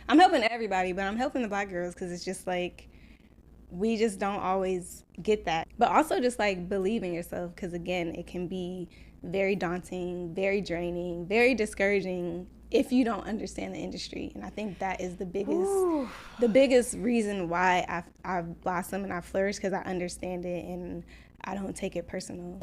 I'm helping everybody, but I'm helping the Black girls because it's just like we just don't always get that. But also just like believe in yourself, because again, it can be very daunting, very draining, very discouraging if you don't understand the industry. And I think that is the biggest reason why I've blossomed and I flourish, because I understand it and I don't take it personal.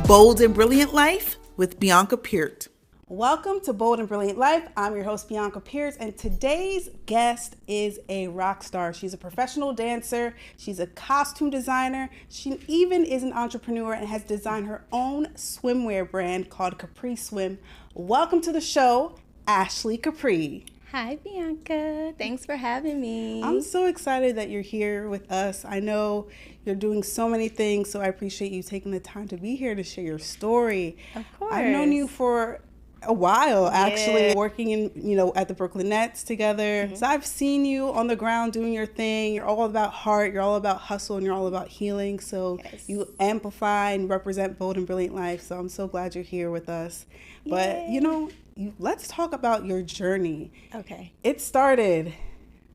Bold and Brilliant Life with Bianca Peart. Welcome to Bold and Brilliant Life. I'm your host, Bianca Peart, and today's guest is a rock star. She's a professional dancer. She's a costume designer. She even is an entrepreneur and has designed her own swimwear brand called Capri Swim. Welcome to the show, Ashely Capri. Hi, Bianca. Thanks for having me. I'm so excited that you're here with us. I know you're doing so many things, so I appreciate you taking the time to be here to share your story. Of course. I've known you for a while, actually, working in, at the Brooklyn Nets together. Mm-hmm. So I've seen you on the ground doing your thing. You're all about heart, you're all about hustle, and you're all about healing. So you amplify and represent Bold and Brilliant Life. So I'm so glad you're here with us. But, let's talk about your journey. Okay. It started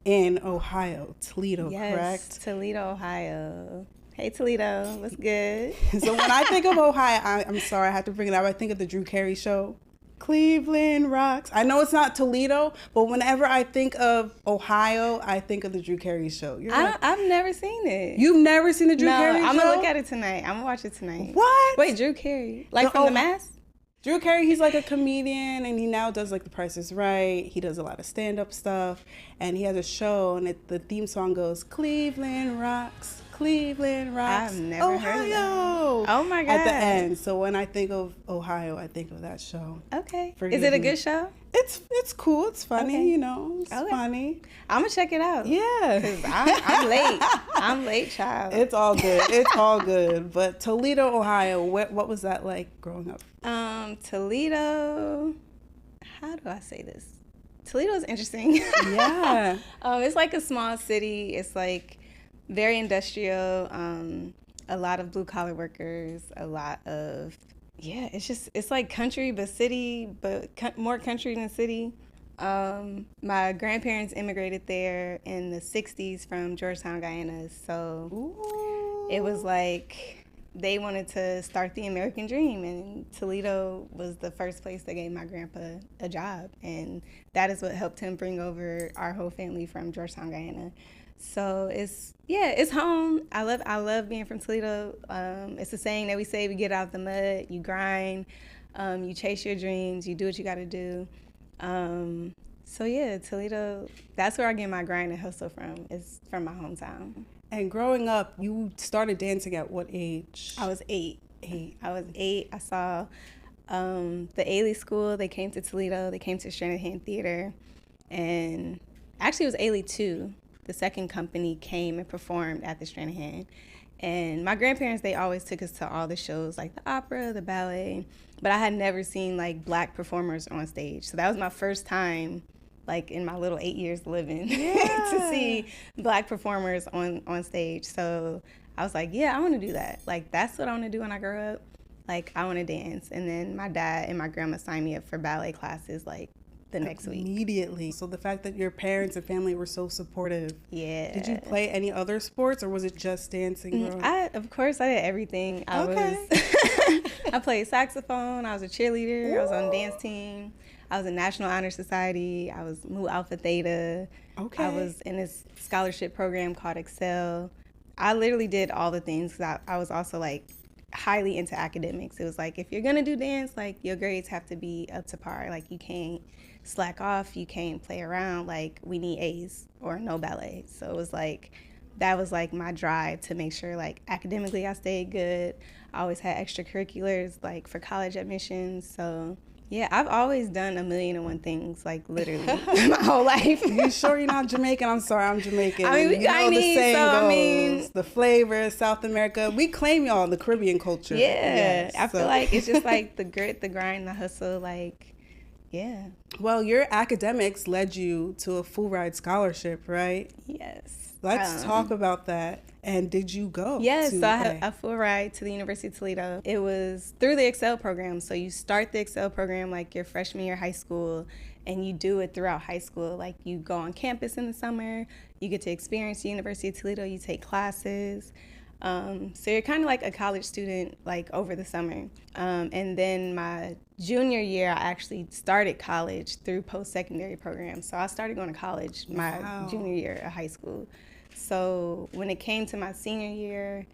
in Ohio, Toledo, correct? Yes, Toledo, Ohio. Hey, Toledo, what's good? So when I think of Ohio, I'm sorry, I have to bring it up. I think of the Drew Carey show. Cleveland rocks. I know it's not Toledo, but whenever I think of Ohio, I think of the Drew Carey show. I've never seen it. You've never seen the Drew Carey show? I'm going to look at it tonight. I'm going to watch it tonight. What? Wait, Drew Carey? Like from The Mask? Drew Carey, he's like a comedian, and he now does like The Price is Right. He does a lot of stand-up stuff, and he has a show, and the theme song goes, Cleveland rocks, Cleveland rocks, I've never heard of that. Oh my God. At the end. So when I think of Ohio, I think of that show. Okay. Is it a good show? It's cool. It's funny, okay. It's funny. I'm going to check it out. Yeah. Because I'm late. I'm late, child. It's all good. It's all good. But Toledo, Ohio, what was that like growing up? Toledo, how do I say this? Toledo is interesting. Yeah. It's like a small city. It's like very industrial. A lot of blue collar workers, a lot of, it's like country, but city, but more country than city. My grandparents immigrated there in the 60s from Georgetown, Guyana. So It was like they wanted to start the American dream, and Toledo was the first place that gave my grandpa a job. And that is what helped him bring over our whole family from Georgetown, Guyana. So it's home. I love being from Toledo. It's a saying that we say: we get out of the mud, you grind, you chase your dreams, you do what you got to do. Toledo, that's where I get my grind and hustle from. It's from my hometown. And growing up, you started dancing at what age? I was 8. I was 8. I saw the Ailey school. They came to Toledo. They came to Stranahan Theater, and actually it was Ailey 2. The second company came and performed at the Stranahan. And my grandparents, they always took us to all the shows, like the opera, the ballet. But I had never seen, like, Black performers on stage. So that was my first time, like, in my little 8 years living, to see Black performers on stage. So I was like, I want to do that. Like, that's what I want to do when I grow up. Like, I want to dance. And then my dad and my grandma signed me up for ballet classes, like, the next week. Immediately. So the fact that your parents and family were so supportive. Yeah. Did you play any other sports, or was it just dancing? Of course, I did everything. I played saxophone. I was a cheerleader. Ooh. I was on the dance team. I was in National Honor Society. I was Mu Alpha Theta. Okay. I was in this scholarship program called Excel. I literally did all the things, because I was also like highly into academics. It was like, if you're gonna do dance, like your grades have to be up to par. Like you can't slack off, you can't play around. Like we need A's or no ballet. So it was like, that was like my drive to make sure like academically I stayed good. I always had extracurriculars like for college admissions. So yeah, I've always done 1,000,001 things, like literally my whole life. You sure you're not Jamaican? I'm sorry, I'm Jamaican. I mean, we Guyanese, so I mean, the flavors, South America. We claim y'all in the Caribbean culture. Yeah, I feel like it's just like the grit, the grind, the hustle. Like Yeah. Well, your academics led you to a full ride scholarship, right? Yes. Let's talk about that. And did you go? Yes, so I had a full ride to the University of Toledo. It was through the Excel program. So you start the Excel program like your freshman year of high school, and you do it throughout high school. Like you go on campus in the summer, you get to experience the University of Toledo, you take classes. So you're kind of like a college student like over the summer. And then my junior year, I actually started college through post-secondary programs. So I started going to college my junior year of high school. So when it came to my senior year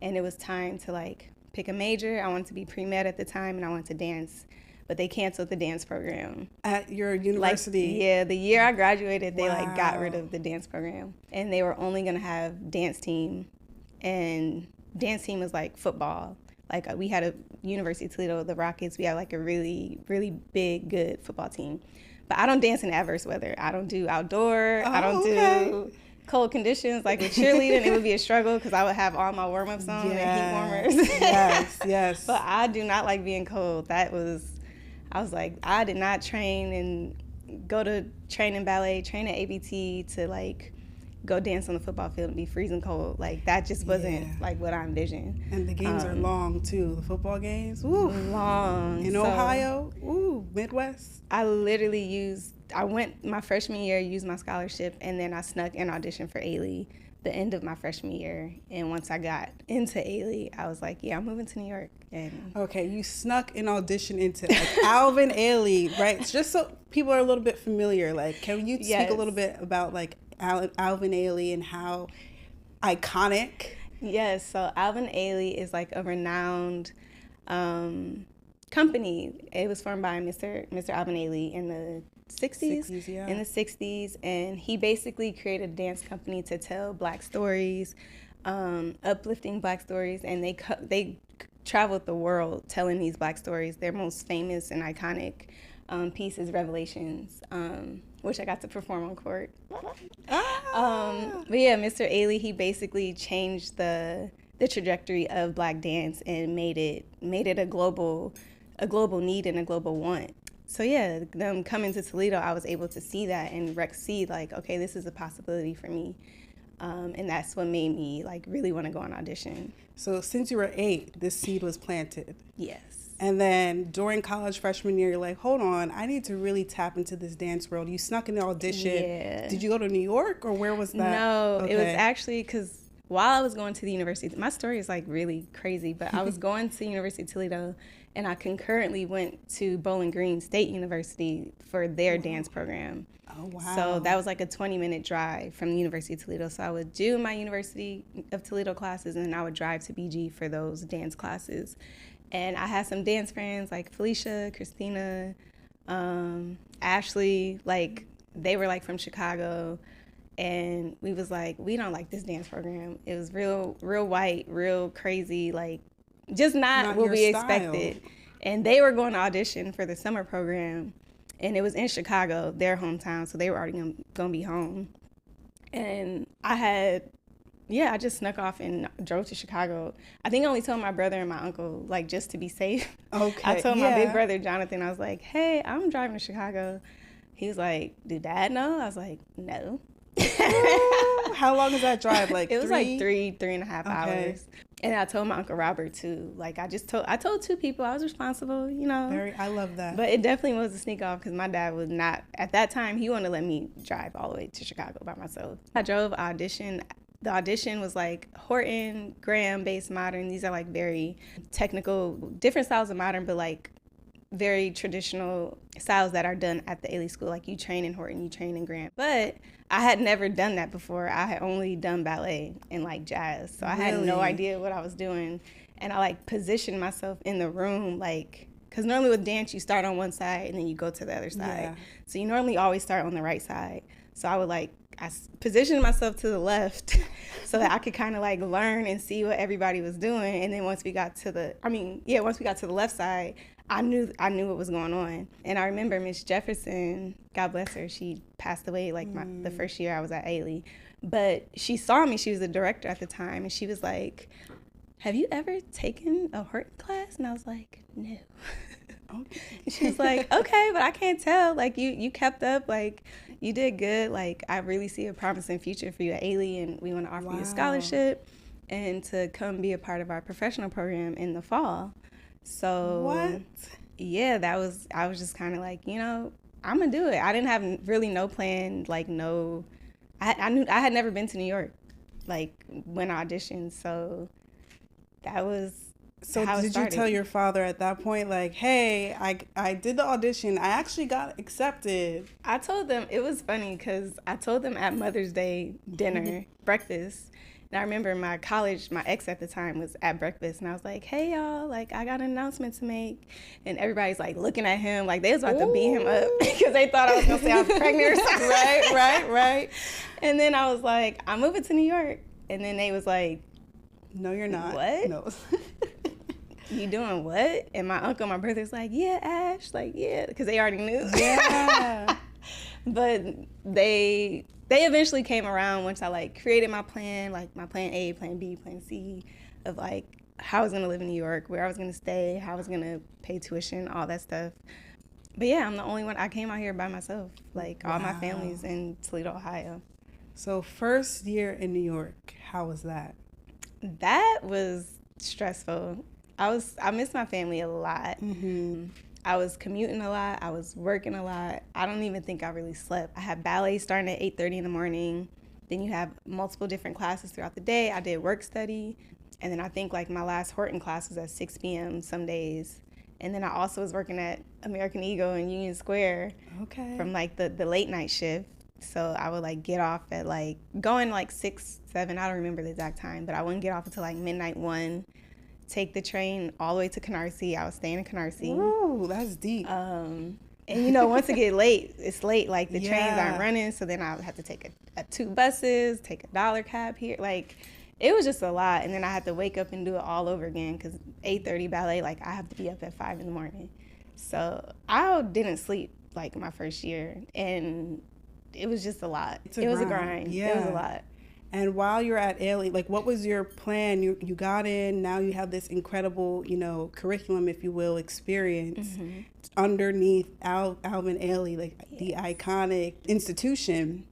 and it was time to like pick a major, I wanted to be pre-med at the time and I wanted to dance, but they canceled the dance program. At your university? Like, yeah, the year I graduated, they like got rid of the dance program and they were only gonna have dance team, and dance team was like football. Like we had a University of Toledo, the Rockets, we had like a really, really big, good football team. But I don't dance in adverse weather. I don't do outdoor, I don't do cold conditions. Like with cheerleading, it would be a struggle because I would have all my warm-ups on and heat warmers. Yes. But I do not like being cold. I was like, I did not train and go to train in ballet, train at ABT to like go dance on the football field and be freezing cold. Like that just wasn't like what I envisioned. And the games are long too. The football games, woo, long. In Ohio, ooh, Midwest. I literally went my freshman year, used my scholarship, and then I snuck an audition for Ailey the end of my freshman year. And once I got into Ailey, I was like, yeah, I'm moving to New York. And okay, you snuck an audition into like Alvin Ailey, right? Just so people are a little bit familiar, like, can you speak a little bit about like Alvin Ailey and how iconic? Yes, so Alvin Ailey is like a renowned company. It was formed by Mr. Alvin Ailey in the 60s, in the 60s, and he basically created a dance company to tell Black stories, uplifting Black stories, and they traveled the world telling these Black stories. Their most famous and iconic piece is Revelations, which I got to perform on court. But yeah, Mr. Ailey, he basically changed the trajectory of Black dance and made it a global need and a global want. So yeah, them coming to Toledo, I was able to see that and see like, okay, this is a possibility for me. And that's what made me like really want to go on audition. So since you were 8, this seed was planted. Yes. And then during college freshman year, you're like, hold on, I need to really tap into this dance world. You snuck in the audition. Yeah. Did you go to New York or where was that? No, It was actually because while I was going to the university, my story is like really crazy, but I was going to the University of Toledo and I concurrently went to Bowling Green State University for their dance program. Oh, wow. So that was like a 20-minute drive from the University of Toledo. So I would do my University of Toledo classes and then I would drive to BG for those dance classes. And I had some dance friends like Felicia, Christina, Ashley, like they were like from Chicago. And we was like, we don't like this dance program. It was real white, real crazy, like just not what we expected. And they were going to audition for the summer program. And it was in Chicago, their hometown. So they were already going to be home. And I just snuck off and drove to Chicago. I think I only told my brother and my uncle, like, just to be safe. Okay. I told my big brother, Jonathan, I was like, hey, I'm driving to Chicago. He was like, do Dad know? I was like, no. How long is that drive? Like it was like three and a half hours. And I told my Uncle Robert too. Like I told 2 people. I was responsible, you know. I love that. But it definitely was a sneak off because my dad was not, at that time, he wanted to let me drive all the way to Chicago by myself. I drove audition. The audition was like Horton, Graham-based modern. These are like very technical, different styles of modern, but like very traditional styles that are done at the Ailey School. Like you train in Horton, you train in Graham. But I had never done that before. I had only done ballet and like jazz. So I had no idea what I was doing. And I like positioned myself in the room, like, because normally with dance, you start on one side and then you go to the other side. Yeah. So you normally always start on the right side. So I would I positioned myself to the left so that I could kind of like learn and see what everybody was doing. And then once we got to the left side, I knew what was going on. And I remember Miss Jefferson, God bless her, she passed away like the first year I was at Ailey. But she saw me, she was a director at the time, and she was like, have you ever taken a Horton class? And I was like, no. Okay. She was like, okay, but I can't tell. Like, you kept up. Like, you did good. Like, I really see a promising future for you at Ailey, and we want to offer you a scholarship and to come be a part of our professional program in the fall. So, What? Yeah, I was just kind of like, I'm going to do it. I didn't have really no plan, like, I knew I had never been to New York, like, when I auditioned. So, that was. So did you tell your father at that point, like, hey, I did the audition. I actually got accepted. I told them, it was funny because I told them at Mother's Day dinner, breakfast. And I remember my ex at the time was at breakfast. And I was like, hey, y'all, like, I got an announcement to make. And everybody's like looking at him like they was about to beat him up because they thought I was going to say I was pregnant or something. Right. And then I was like, I'm moving to New York. And then they was like, no, you're not. What? No. You doing what? And my uncle, my brother's like, yeah, Ash, like, yeah, because they already knew. Yeah. But they eventually came around once I, like, created my plan, like, my plan A, plan B, plan C, of, like, how I was going to live in New York, where I was going to stay, how I was going to pay tuition, all that stuff. But, yeah, I'm the only one. I came out here by myself. Like, all my family's in Toledo, Ohio. So first year in New York, how was that? That was stressful. I miss my family a lot. Mm-hmm. I was commuting a lot. I was working a lot. I don't even think I really slept. I had ballet starting at 8:30 in the morning. Then you have multiple different classes throughout the day. I did work study. And then I think like my last Horton class was at 6 p.m. some days. And then I also was working at American Eagle in Union Square from like the late night shift. So I would like get off at like going like 6, 7, I don't remember the exact time, but I wouldn't get off until like midnight 1. Take the train all the way to Canarsie. I was staying in Canarsie. Ooh, that's deep. And once it get late, it's late. Like the trains aren't running, so then I would have to take a 2 buses, take a $1 cab here. Like it was just a lot, and then I had to wake up and do it all over again because 8:30 ballet. Like I have to be up at 5 in the morning. So I didn't sleep like my first year, and it was just a lot. It was a grind. Yeah. It was a lot. And while you're at Ailey, like, what was your plan? You got in, now you have this incredible, curriculum, if you will, experience underneath Alvin Ailey, like the iconic institution.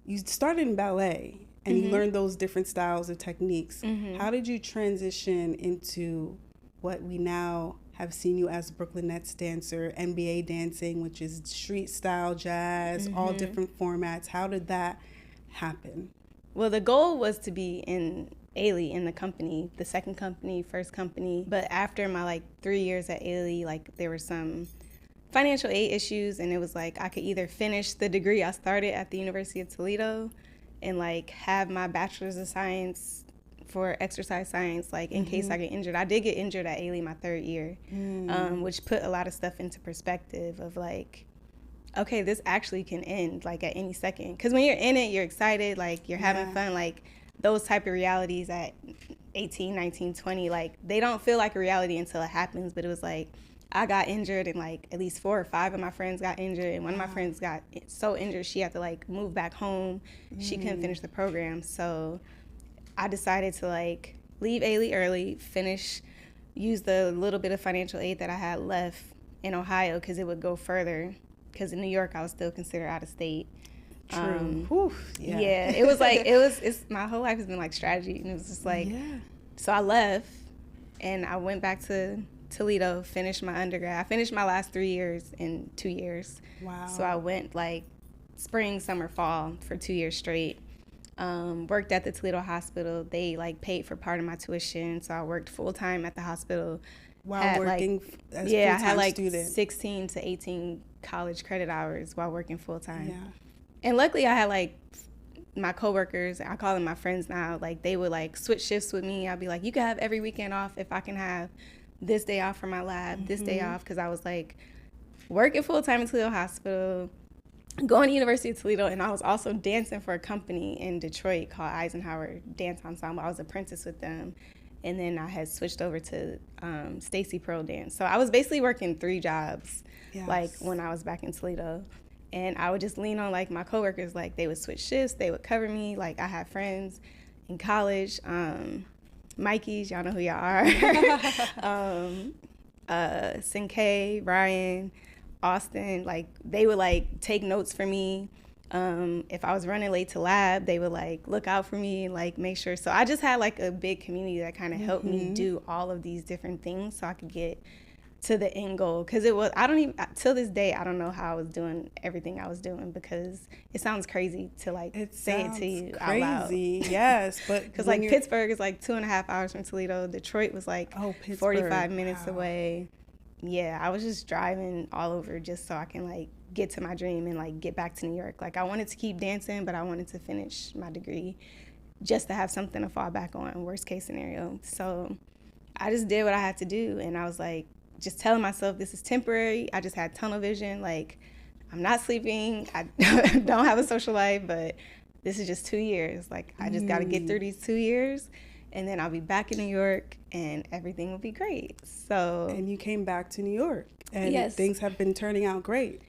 You started in ballet and you learned those different styles and techniques. How did you transition into what we now have seen you as a Brooklyn Nets dancer, NBA dancing, which is street style jazz, all different formats? How did that happen? Well, the goal was to be in Ailey, in the company, the second company, first company. But after my 3 years at Ailey, there were some financial aid issues, and it was I could either finish the degree I started at the University of Toledo and have my bachelor's of science for exercise science, in case I get injured. I did get injured at Ailey my 3rd year, which put a lot of stuff into perspective of okay, this actually can end at any second. Because when you're in it, you're excited, you're having fun, those type of realities at 18, 19, 20, they don't feel like a reality until it happens. But it was I got injured, and at least 4 or 5 of my friends got injured, and one of my friends got so injured she had to move back home. She couldn't finish the program. So I decided to leave Ailey early, use the little bit of financial aid that I had left in Ohio because it would go further. Because in New York, I was still considered out of state. True. Yeah, it was it's my whole life has been strategy. And it was just so I left and I went back to Toledo, finished my undergrad. I finished my last 3 years in 2 years. Wow. So I went spring, summer, fall for 2 years straight. Worked at the Toledo hospital. They paid for part of my tuition. So I worked full time at the hospital. While working as full-time I had student. 16 to 18 college credit hours while working full time. Yeah. And luckily I had my coworkers, I call them my friends now, they would switch shifts with me. I'd be you can have every weekend off if I can have this day off for my lab, this day off, because I was working full time in Toledo Hospital, going to University of Toledo, and I was also dancing for a company in Detroit called Eisenhower Dance Ensemble. I was apprentice with them. And then I had switched over to Stacy Pearl Dance. So I was basically working 3 jobs, when I was back in Toledo. And I would just lean on, my coworkers, they would switch shifts. They would cover me. I had friends in college, Mikeys, y'all know who y'all are. Sinkay, Ryan, Austin, like they would like take notes for me. If I was running late to lab, they would like look out for me and like make sure. So I just had like a big community that kind of helped me do all of these different things so I could get to the end goal. Because it was, I don't even, till this day, I don't know how I was doing everything I was doing, because it sounds crazy to like say it to you out loud. Yes, but because like Pittsburgh is like 2.5 hours from Toledo. Detroit was like 45 minutes away. Yeah, I was just driving all over just so I can like get to my dream and like get back to New York. Like I wanted to keep dancing, but I wanted to finish my degree just to have something to fall back on, worst case scenario. So I just did what I had to do, and I was like just telling myself this is temporary. I just had tunnel vision, like I'm not sleeping, I don't have a social life, but this is just 2 years. Like I just got to get through these 2 years, and then I'll be back in New York and everything will be great. So, and you came back to New York, and yes, things have been turning out great.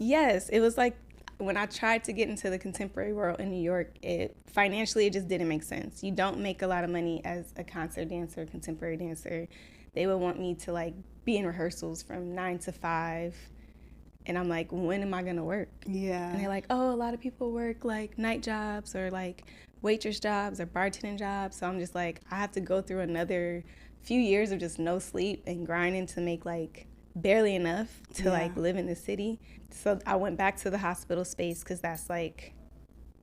Yes, it was like when I tried to get into the contemporary world in New York, financially it just didn't make sense. You don't make a lot of money as a concert dancer, contemporary dancer. They would want me to like be in rehearsals from 9 to 5. And I'm like, when am I gonna work? Yeah. And they're like, oh, a lot of people work like night jobs or like waitress jobs or bartending jobs. So I'm just like, I have to go through another few years of just no sleep and grinding to make like barely enough to like live in the city. So I went back to the hospital space because that's like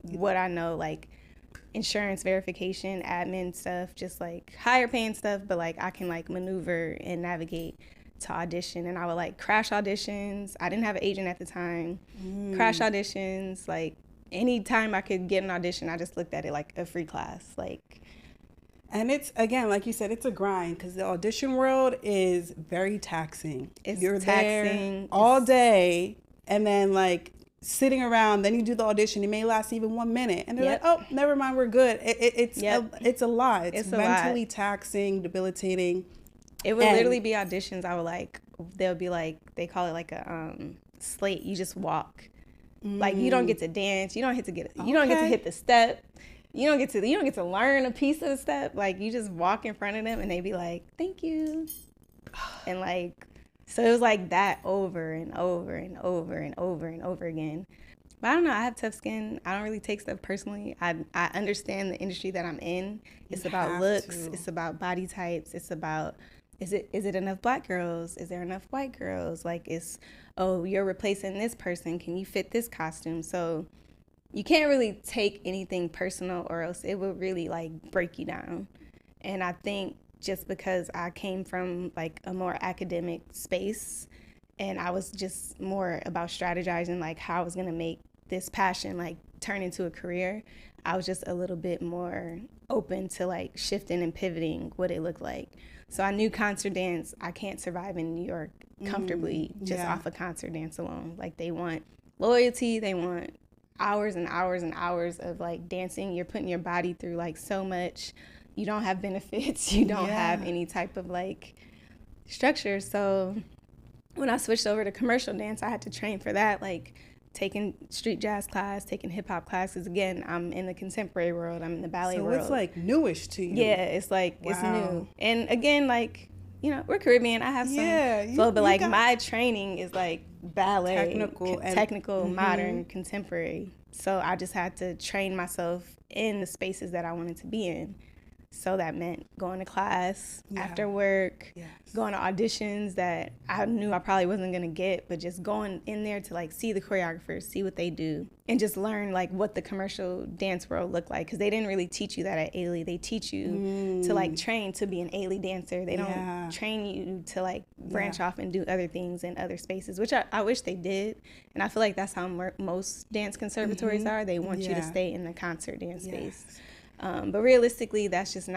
what I know, like insurance verification, admin stuff, just like higher paying stuff, but like I can like maneuver and navigate to audition. And I would like crash auditions. I didn't have an agent at the time. Crash auditions, like anytime I could get an audition, I just looked at it like a free class. Like, and it's, again, like you said, it's a grind, because the audition world is very taxing. You're taxing there all day, and then like sitting around, then you do the audition, it may last even 1 minute, and they're like, oh, never mind, we're good. It's a lot. It's mentally taxing, debilitating. It would literally be auditions. I would like, they'll be like, they call it like a slate. You just walk. Like you don't get to dance. You don't get to you don't get to hit the step. You don't get to learn a piece of the step. Like you just walk in front of them and they be like, thank you. And like, so it was like that over and over and over and over and over again. But I don't know, I have tough skin. I don't really take stuff personally. I understand the industry that I'm in. It's about looks. It's about body types. It's about, is it enough black girls? Is there enough white girls? Like oh, you're replacing this person. Can you fit this costume? So you can't really take anything personal, or else it will really like break you down. And I think just because I came from like a more academic space, and I was just more about strategizing like how I was gonna make this passion like turn into a career, I was just a little bit more open to like shifting and pivoting what it looked like. So I knew concert dance, I can't survive in New York comfortably just off of concert dance alone. Like they want loyalty, they want hours and hours and hours of like dancing. You're putting your body through like so much. You don't have benefits. You don't have any type of like structure. So when I switched over to commercial dance, I had to train for that, like taking street jazz class, taking hip hop classes. Again, I'm in the contemporary world. I'm in the ballet world. So it's like newish to you. Yeah, it's like, it's new. And again, like, you know, we're Caribbean. I have some flow, but like my training is like ballet, technical, modern, contemporary. So I just had to train myself in the spaces that I wanted to be in. So that meant going to class after work, going to auditions that I knew I probably wasn't going to get, but just going in there to like see the choreographers, see what they do, and just learn like what the commercial dance world looked like. Because they didn't really teach you that at Ailey. They teach you to like train to be an Ailey dancer. They don't train you to like branch off and do other things in other spaces, which I wish they did. And I feel like that's how most dance conservatories are. They want you to stay in the concert dance space. But realistically, that's just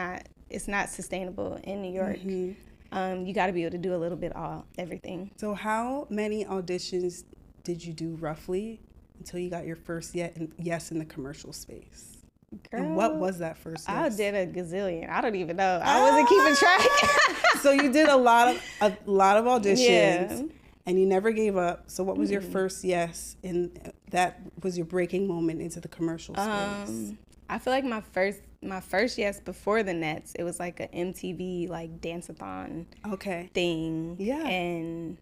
it's not sustainable in New York. You got to be able to do a little bit of everything. So how many auditions did you do roughly until you got your first yes in the commertal space? Girl, and what was that first yes? I did a gazillion. I don't even know. I wasn't keeping track. So you did a lot of auditions. And you never gave up. So what was your first yes? And that was your breaking moment into the commercial space? I feel like my first my first yes before the Nets, it was like a MTV like dance-a-thon thing. Yeah. And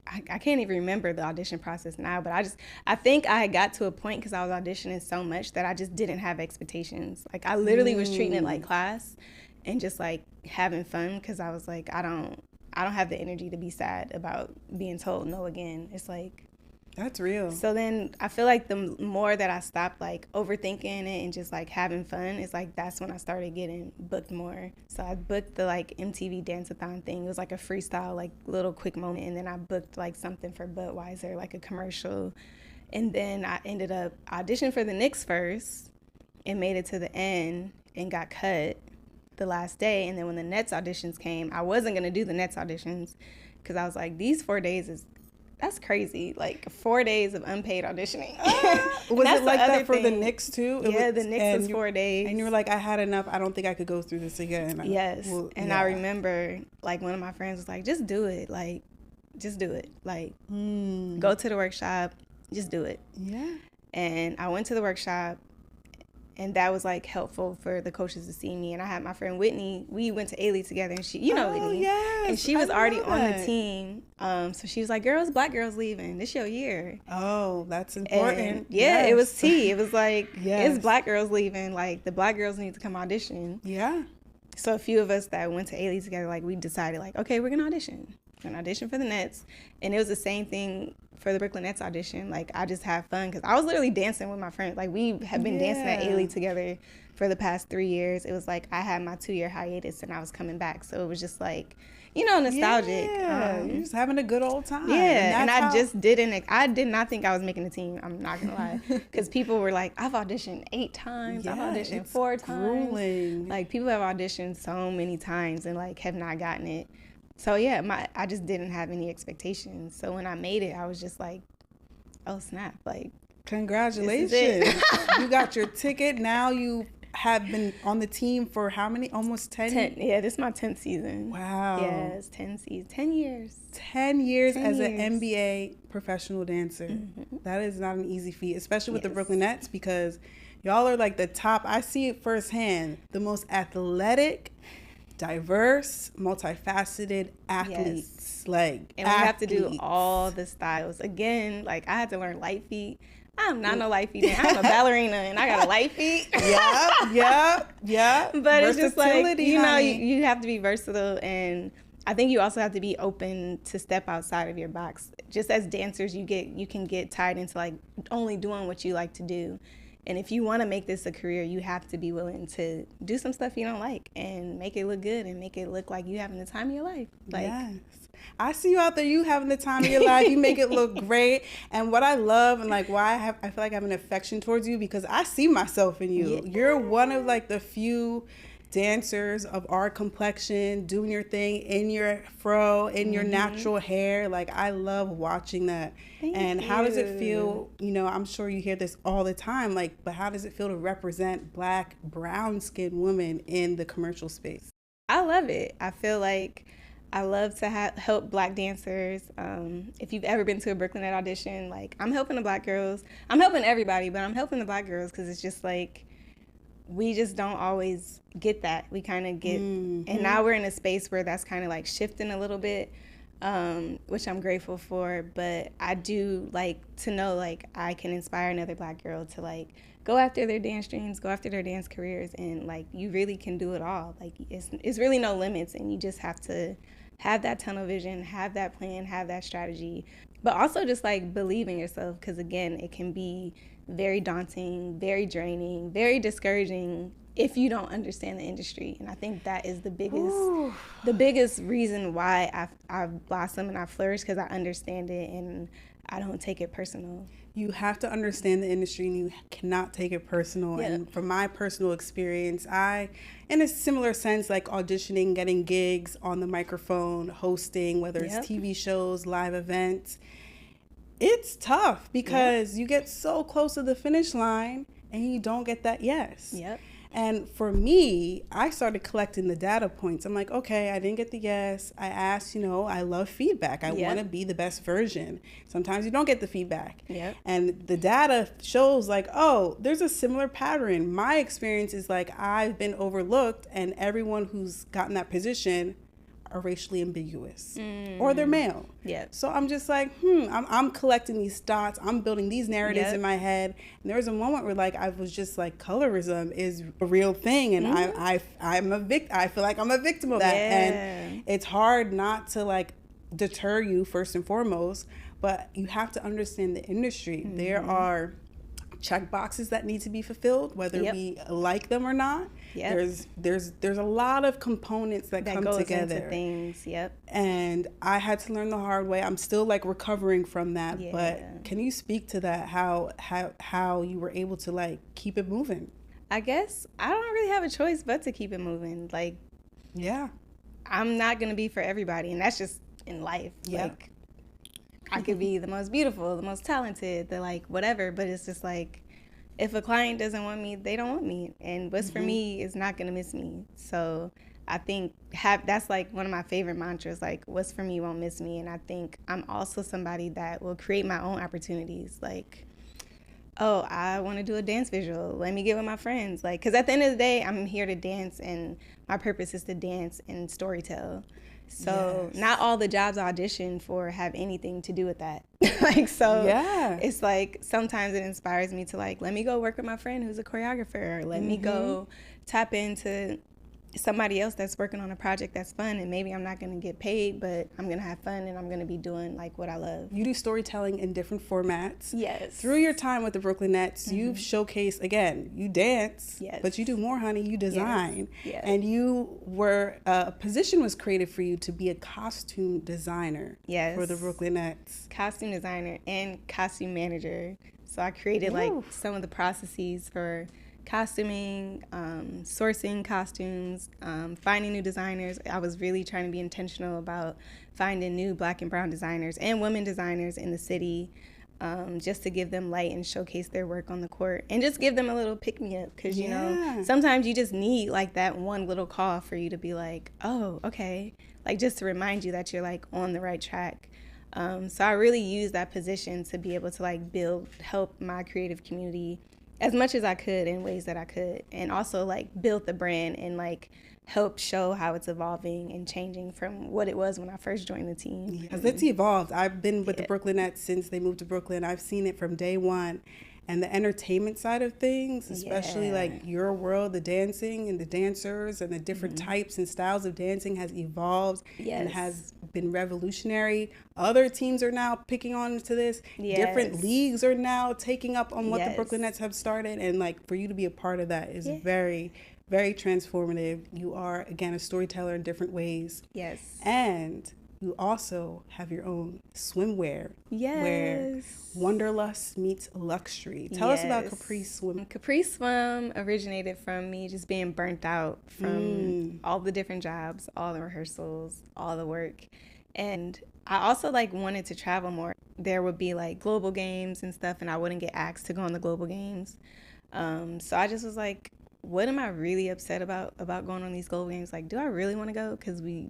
I can't even remember the audition process now, but I think I got to a point because I was auditioning so much that I just didn't have expectations. Like I literally was treating it like class and just like having fun because I was like, I don't have the energy to be sad about being told no again. It's like, that's real. So then I feel like the more that I stopped like overthinking it and just like having fun, it's like that's when I started getting booked more. So I booked the like MTV Dance-a-thon thing. It was like a freestyle, like little quick moment. And then I booked like something for Budweiser, like a commercial. And then I ended up auditioning for the Knicks first and made it to the end and got cut the last day. And then when the Nets auditions came, I wasn't going to do the Nets auditions because I was like, these 4 days that's crazy. Like 4 days of unpaid auditioning. Was it like that for the Knicks too? The Knicks was 4 days. And you were like, I had enough. I don't think I could go through this again. Yes. I remember like one of my friends was like, just do it. Like, just do it. Like, go to the workshop. Just do it. Yeah. And I went to the workshop. And that was like helpful for the coaches to see me. And I had my friend Whitney. We went to Ailey together, and she, Whitney. Yes, and she was already on the team. So she was like, "Girls, black girls leaving. This your year." Oh, that's important. And it was tea. It was like, it's black girls leaving. Like the black girls need to come audition. Yeah. So a few of us that went to Ailey together, like we decided, like, okay, we're gonna audition. We're gonna audition for the Nets, and it was the same thing for the Brooklyn Nets audition. Like I just had fun because I was literally dancing with my friends. Like we have been dancing at Ailey together for the past 3 years. It was like I had my 2-year hiatus and I was coming back, so it was just like, nostalgic. Yeah, you're just having a good old time. Yeah, and I did not think I was making a team. I'm not gonna lie, because people were like, I've auditioned 8 times. I've auditioned 4 times. Grueling. Like people have auditioned so many times and like have not gotten it. So yeah, I just didn't have any expectations. So when I made it, I was just like, oh snap, like congratulations. You got your ticket. Now you have been on the team for how many? Almost 10? Yeah, this is my 10th season. Wow. Yes, 10 seasons. 10 years. 10 years as an NBA professional dancer. Mm-hmm. That is not an easy feat, especially with the Brooklyn Nets, because y'all are like the top. I see it firsthand. The most athletic, diverse, multifaceted athletes. And we have to do all the styles. Again, like I had to learn light feet. I'm not no light feet. I'm a ballerina and I got a light feet. Yeah. But it's just like, you have to be versatile, and I think you also have to be open to step outside of your box. Just as dancers, you can get tied into like only doing what you like to do. And if you want to make this a career, you have to be willing to do some stuff you don't like and make it look good and make it look like you having the time of your life. Like, yes. I see you out there, you having the time of your life. You make it look great. And what I love and like why I feel like I have an affection towards you, because I see myself in you. Yeah. You're one of like the few dancers of our complexion doing your thing in your fro, in your natural hair. Like I love watching that. Thank you. How does it feel? I'm sure you hear this all the time, like, but how does it feel to represent Black, brown-skinned women in the commercial space? I love it. I feel like I love to help Black dancers. If you've ever been to a Brooklyn Net audition, like I'm helping the Black girls. I'm helping everybody, but I'm helping the Black girls because it's just like, we just don't always get that. We kind of get, and now we're in a space where that's kind of like shifting a little bit, which I'm grateful for. But I do like to know like I can inspire another Black girl to like go after their dance dreams, go after their dance careers, and like you really can do it all. Like it's really no limits, and you just have to have that tunnel vision, have that plan, have that strategy, but also just like believe in yourself, because again, it can be very daunting, very draining, very discouraging if you don't understand the industry. And I think that is the biggest reason why I've blossomed and I've flourished, because I understand it and I don't take it personal. You have to understand the industry and you cannot take it personal. Yeah. And from my personal experience, I, in a similar sense, like auditioning, getting gigs on the microphone, hosting, whether it's TV shows, live events, it's tough because you get so close to the finish line and you don't get that yes. Yep. And for me, I started collecting the data points. I'm like, okay, I didn't get the yes. I asked, I love feedback. I want to be the best version. Sometimes you don't get the feedback. Yep. And the data shows like, oh, there's a similar pattern. My experience is like I've been overlooked, and everyone who's gotten that position are racially ambiguous or they're male. Yeah. So I'm just like, I'm collecting these dots. I'm building these narratives in my head. And there was a moment where like I was just like, colorism is a real thing, and I'm a victim. I feel like I'm a victim of that, and it's hard not to like deter you first and foremost. But you have to understand the industry. There are check boxes that need to be fulfilled, whether we like them or not. There's a lot of components that come together. Into things. And I had to learn the hard way. I'm still like recovering from that. But can you speak to that? How you were able to like keep it moving? I guess I don't really have a choice but to keep it moving. Like, I'm not gonna be for everybody, and that's just in life. Like, I could be the most beautiful, the most talented, the like whatever, but it's just like, if a client doesn't want me, they don't want me. And what's for me is not going to miss me. So I think that's like one of my favorite mantras, like what's for me won't miss me. And I think I'm also somebody that will create my own opportunities. Like, oh, I want to do a dance visual. Let me get with my friends. Like, because at the end of the day, I'm here to dance, and my purpose is to dance and storytell. So not all the jobs I audition for have anything to do with that. Like, so it's like sometimes it inspires me to like, let me go work with my friend who's a choreographer, or let me go tap into somebody else that's working on a project that's fun, and maybe I'm not going to get paid, but I'm going to have fun, and I'm going to be doing like what I love. You do storytelling in different formats. Yes. Through your time with the Brooklyn Nets, you've showcased, again, you dance, but you do more, honey. You design. Yes. And you were, a position was created for you to be a costume designer for the Brooklyn Nets. Costume designer and costume manager. So I created like some of the processes for costuming, sourcing costumes, finding new designers. I was really trying to be intentional about finding new Black and brown designers and women designers in the city, just to give them light and showcase their work on the court, and just give them a little pick-me-up, because you know, sometimes you just need like that one little call for you to be like, oh, okay, like just to remind you that you're like on the right track. So I really used that position to be able to like help my creative community as much as I could in ways that I could, and also like build the brand and like help show how it's evolving and changing from what it was when I first joined the team. Because it's evolved. I've been with the Brooklyn Nets since they moved to Brooklyn. I've seen it from day one. And the entertainment side of things, especially like your world, the dancing and the dancers and the different types and styles of dancing has evolved and has been revolutionary. Other teams are now picking on to this. Different leagues are now taking up on what the Brooklyn Nets have started. And like for you to be a part of that is very, very transformative. You are, again, a storyteller in different ways. Yes. And you also have your own swimwear. Where wanderlust meets luxury. Tell us about Capri Swim. Capri Swim originated from me just being burnt out from all the different jobs, all the rehearsals, all the work. And I also like wanted to travel more. There would be like global games and stuff, and I wouldn't get asked to go on the global games. So I just was like, what am I really upset about going on these global games? Like, do I really want to go? Because we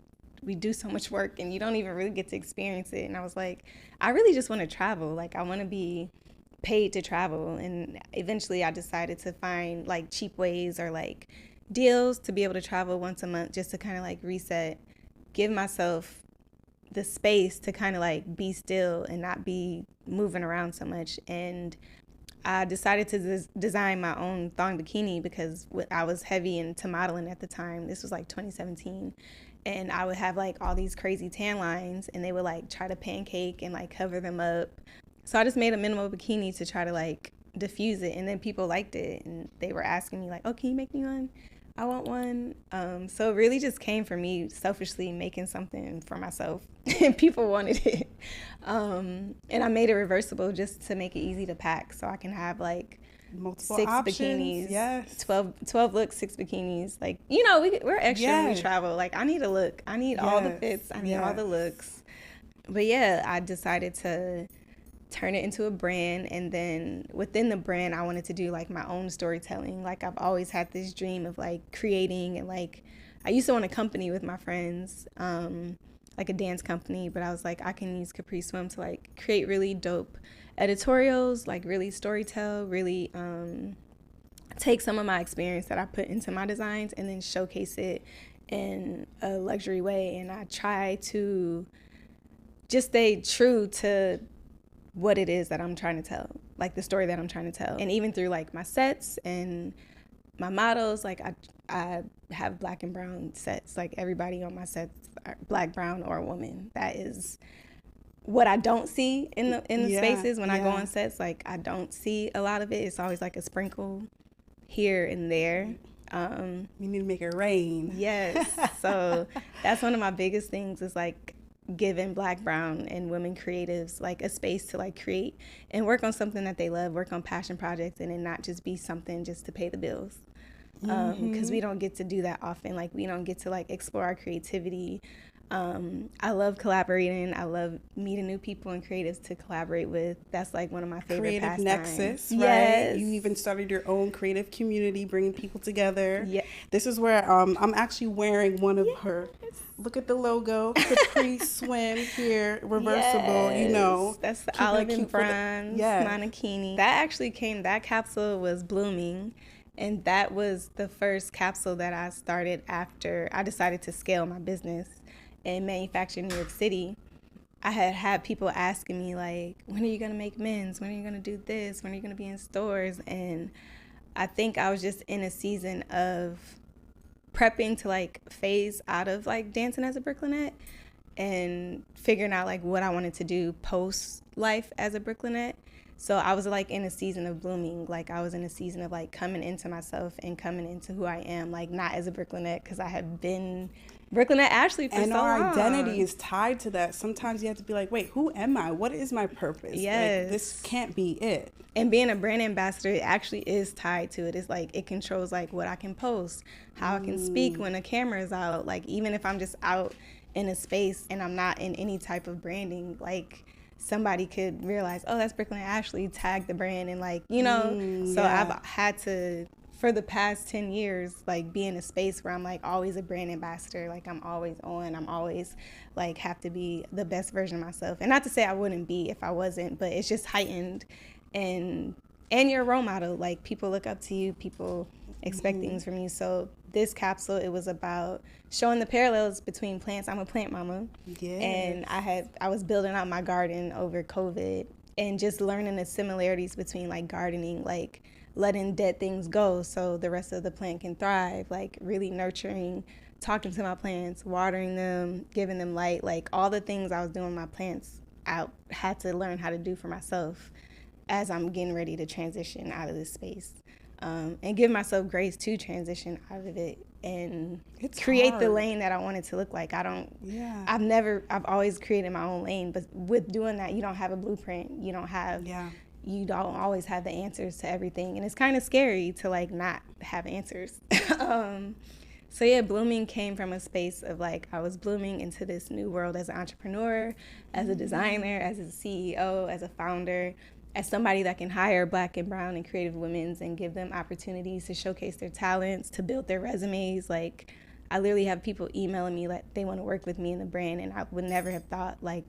do so much work and you don't even really get to experience it. And I was like, I really just want to travel. Like, I want to be paid to travel. And eventually I decided to find like cheap ways or like deals to be able to travel once a month, just to kind of like reset, give myself the space to kind of like be still and not be moving around so much. And I decided to design my own thong bikini because I was heavy into modeling at the time. This was like 2017. And I would have like all these crazy tan lines, and they would like try to pancake and like cover them up. So I just made a minimal bikini to try to like diffuse it. And then people liked it, and they were asking me like, oh, can you make me one? I want one. So it really just came from me selfishly making something for myself, and people wanted it. And I made it reversible just to make it easy to pack, so I can have like multiple 6 options. bikinis, 12 looks, 6 bikinis. Like, you know, we're extra when we travel. Like, I need a look. I need all the fits. I need all the looks. But yeah, I decided to turn it into a brand. And then within the brand, I wanted to do like my own storytelling. Like I've always had this dream of like creating, and like I used to own a company with my friends, like a dance company, but I was like, I can use Capri Swim to like create really dope editorials, like really storytell, really take some of my experience that I put into my designs and then showcase it in a luxury way. And I try to just stay true to what it is that I'm trying to tell, like the story that I'm trying to tell. And even through like my sets and my models, like I have black and brown sets. Like everybody on my sets are black, brown, or a woman. That is what I don't see in the spaces when I go on sets. Like I don't see a lot of it. It's always like a sprinkle here and there. You need to make it rain. Yes. So that's one of my biggest things, is like giving black, brown, and women creatives like a space to like create and work on something that they love, work on passion projects, and then not just be something just to pay the bills. Because we don't get to do that often. Like we don't get to like explore our creativity. I love collaborating. I love meeting new people and creatives to collaborate with. That's like one of my favorite creative pastimes. nexus, right? Yes. You even started your own creative community, bringing people together. Yeah. This is where I'm actually wearing one of her. Look at the logo, Capri Swim here, reversible. Yes. You know, That's the olive and bronze yes. mannequin. That capsule was blooming. And that was the first capsule that I started after I decided to scale my business and manufacture in New York City. I had people asking me like, when are you going to make men's? When are you going to do this? When are you going to be in stores? And I think I was just in a season of prepping to like phase out of like dancing as a Brooklynette and figuring out like what I wanted to do post life as a Brooklynette. So I was like in a season of blooming. Like I was in a season of like coming into myself and coming into who I am, like not as a Brooklynette, because I have been Brooklynette Ashley for and so long. And our identity is tied to that. Sometimes you have to be like, wait, who am I? What is my purpose? Yes. Like, this can't be it. And being a brand ambassador, it actually is tied to it. It's like it controls like what I can post, how I can speak when a camera is out. Like even if I'm just out in a space and I'm not in any type of branding, like somebody could realize, oh, that's Brooklyn Ashley, tag the brand, and like, you know. So I've had to, for the past 10 years, like be in a space where I'm like always a brand ambassador. Like I'm always on, I'm always like have to be the best version of myself. And not to say I wouldn't be if I wasn't, but it's just heightened. And you're a role model. Like people look up to you, people expect things from you. So this capsule, it was about showing the parallels between plants. I'm a plant mama. Yes. And I was building out my garden over COVID and just learning the similarities between like gardening, like letting dead things go so the rest of the plant can thrive, like really nurturing, talking to my plants, watering them, giving them light, like all the things I was doing with my plants, I had to learn how to do for myself as I'm getting ready to transition out of this space. And give myself grace to transition out of it and create the lane that I want it to look like. I've always created my own lane, but with doing that, you don't have a blueprint. You don't always have the answers to everything. And it's kind of scary to like not have answers. So yeah, blooming came from a space of like, I was blooming into this new world as an entrepreneur, as a designer, as a CEO, as a founder, as somebody that can hire black and brown and creative women and give them opportunities to showcase their talents, to build their resumes. Like I literally have people emailing me like they want to work with me in the brand, and I would never have thought like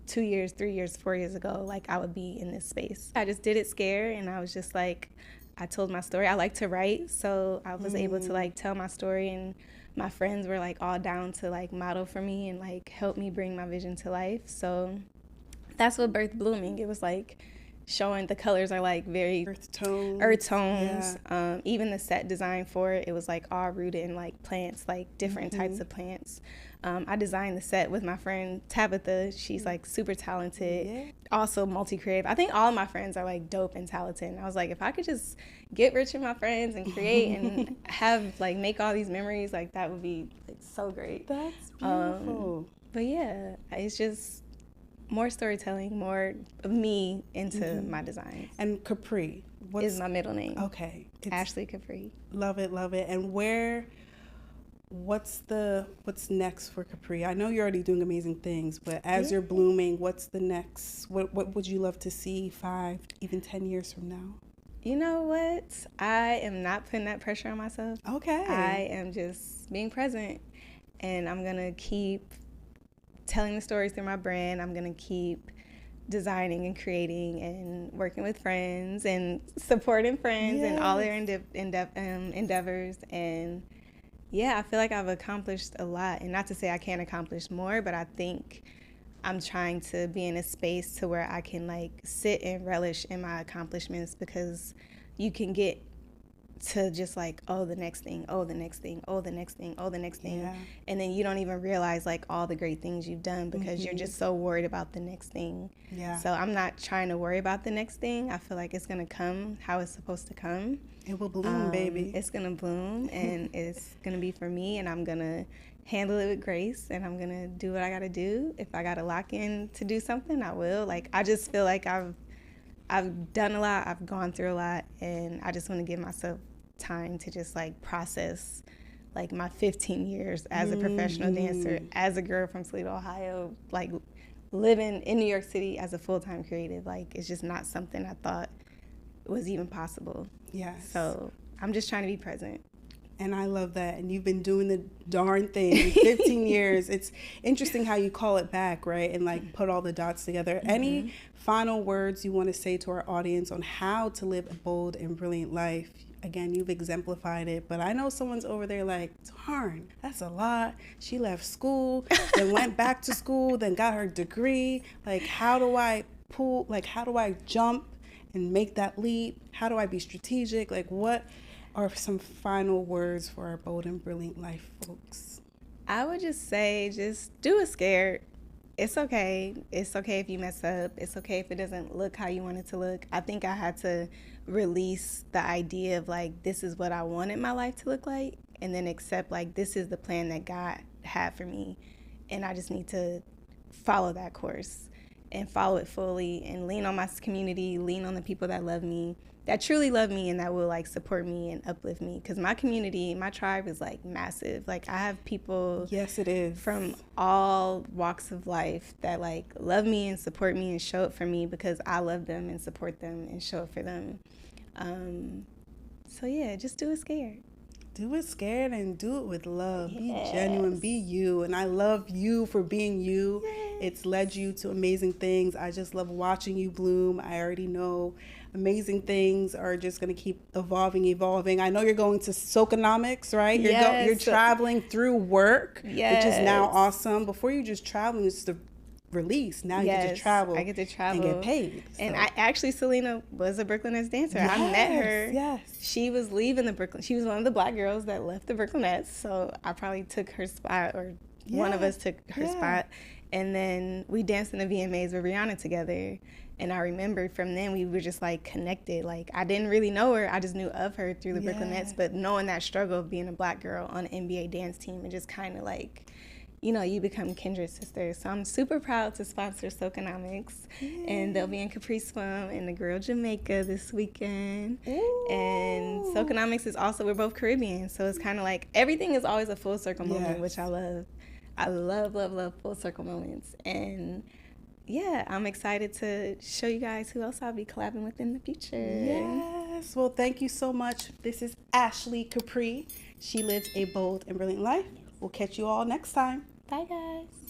2 years, 3 years, 4 years ago, like I would be in this space. I just did it scared, and I was just like, I told my story. I like to write, so I was able to like tell my story, and my friends were like all down to like model for me and like help me bring my vision to life. So that's what birthed blooming. It was like showing the colors are like very earth tones. Yeah. Even the set design for it, it was like all rooted in like plants, like different types of plants. I designed the set with my friend Tabitha. She's like super talented, also multi-creative. I think all of my friends are like dope and talented. And I was like, if I could just get rich with my friends and create and have like make all these memories, like that would be like so great. That's beautiful. But yeah, it's just more storytelling, more of me into my designs. And Capri is my middle name. Okay. Ashely Capri. Love it, love it. And where what's next for Capri? I know you're already doing amazing things, but as you're blooming, what's the next? What would you love to see 5, even 10 years from now? You know what? I am not putting that pressure on myself. Okay. I am just being present, and I'm going to keep telling the stories through my brand. I'm going to keep designing and creating and working with friends and supporting friends and all their endeavors. And yeah, I feel like I've accomplished a lot. And not to say I can't accomplish more, but I think I'm trying to be in a space to where I can like sit and relish in my accomplishments, because you can get to just like, oh, the next thing, oh, the next thing, oh, the next thing, oh, the next thing. Yeah. And then you don't even realize like all the great things you've done because you're just so worried about the next thing. Yeah. So I'm not trying to worry about the next thing. I feel like it's going to come how it's supposed to come. It will bloom, baby. It's going to bloom, and it's going to be for me, and I'm going to handle it with grace, and I'm going to do what I got to do. If I got to lock in to do something, I will. Like, I just feel like I've done a lot. I've gone through a lot, and I just want to give myself time to just like process like my 15 years as a professional dancer, as a girl from Toledo, Ohio, like living in New York City as a full-time creative. Like, it's just not something I thought was even possible. Yes. So I'm just trying to be present. And I love that. And you've been doing the darn thing 15 years. It's interesting how you call it back, right? And like put all the dots together. Any final words you want to say to our audience on how to live a bold and brilliant life? Again, you've exemplified it, but I know someone's over there like, darn, that's a lot. She left school, then went back to school, then got her degree. Like, how do I jump and make that leap? How do I be strategic? Like, what are some final words for our bold and brilliant life folks? I would just say, just do it scared. It's okay. It's okay if you mess up. It's okay if it doesn't look how you want it to look. I think I had to release the idea of like, this is what I wanted my life to look like, and then accept like, this is the plan that God had for me, and I just need to follow that course and follow it fully, and lean on my community, lean on the people that love me, that truly love me, and that will like support me and uplift me. Because my community, my tribe is like massive. Like, I have people, yes, it is, from all walks of life that like love me and support me and show up for me because I love them and support them and show up for them. So yeah, just do it scared. Do it scared and do it with love. Yes. Be genuine, be you. And I love you for being you. Yes. It's led you to amazing things. I just love watching you bloom. I already know amazing things are just going to keep evolving. I know you're going to Soconomics, right? You're traveling through work, which is now awesome. Before you just traveling, it's the release. Now you get to travel. I get to travel and get paid. So. And I actually, Selena was a Brooklyn dancer. Yes, I met her. Yes. She was leaving the Brooklyn. She was one of the Black girls that left the Brooklynettes. So I probably took her spot, or one of us took her spot. And then we danced in the VMAs with Rihanna together. And I remember from then we were just like connected. Like, I didn't really know her. I just knew of her through the Brooklynettes. But knowing that struggle of being a Black girl on an NBA dance team, and just kind of like, you know, you become kindred sisters. So I'm super proud to sponsor Soconomics. And they'll be in Capri Swim in the Grill, Jamaica this weekend. Ooh. And Soconomics is also, we're both Caribbean. So it's kind of like, everything is always a full circle moment, which I love. I love, love, love full circle moments. And yeah, I'm excited to show you guys who else I'll be collabing with in the future. Yes. Well, thank you so much. This is Ashely Capri. She lives a bold and brilliant life. We'll catch you all next time. Bye, guys.